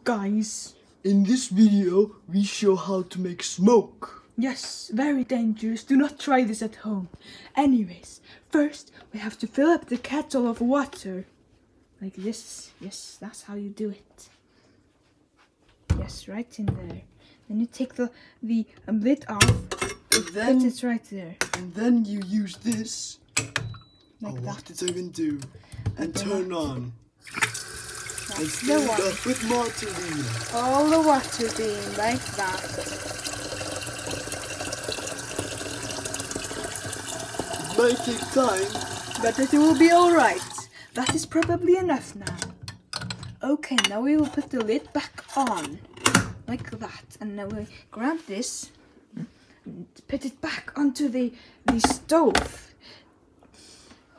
guys, in this video we show how to make smoke. Yes, very dangerous. Do not try this at home. Anyways, first we have to fill up the kettle of water. Like this. Yes, that's how you do it. Yes, right in there. Then you take the lid off. Then put it right there. And then you use this. Like that. What did I even do? And turn on. And That's fill the it one. up with water bean. All the water being like that. It might take time, But it will be alright. That is probably enough now. Okay, now we will put the lid back on. Like that. And now we grab this and put it back onto the stove.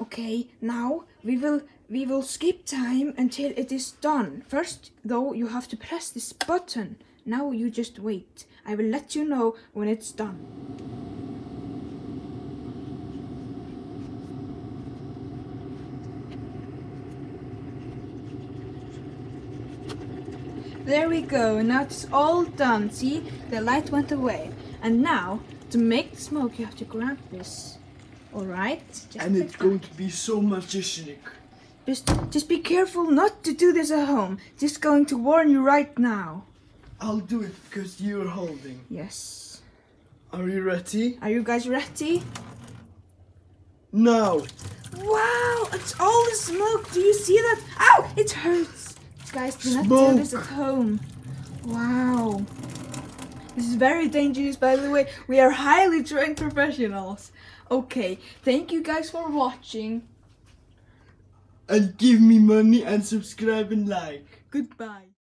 Okay, now we will skip time until it is done. First, though, you have to press this button. Now you just wait. I will let you know when it's done. There we go, now it's all done. See, the light went away. And now, to make the smoke, you have to grab this. Alright? and it's going to be so magicianic. Just be careful not to do this at home. Just going to warn you right now. I'll do it because you're holding. Yes. Are you ready? Are you guys ready? Now. Wow, it's all the smoke. Do you see that? Ow, it hurts. Guys, do not do this at home. Wow. This is very dangerous, by the way. We are highly trained professionals. Okay, thank you guys for watching. And give me money and subscribe and like. Goodbye.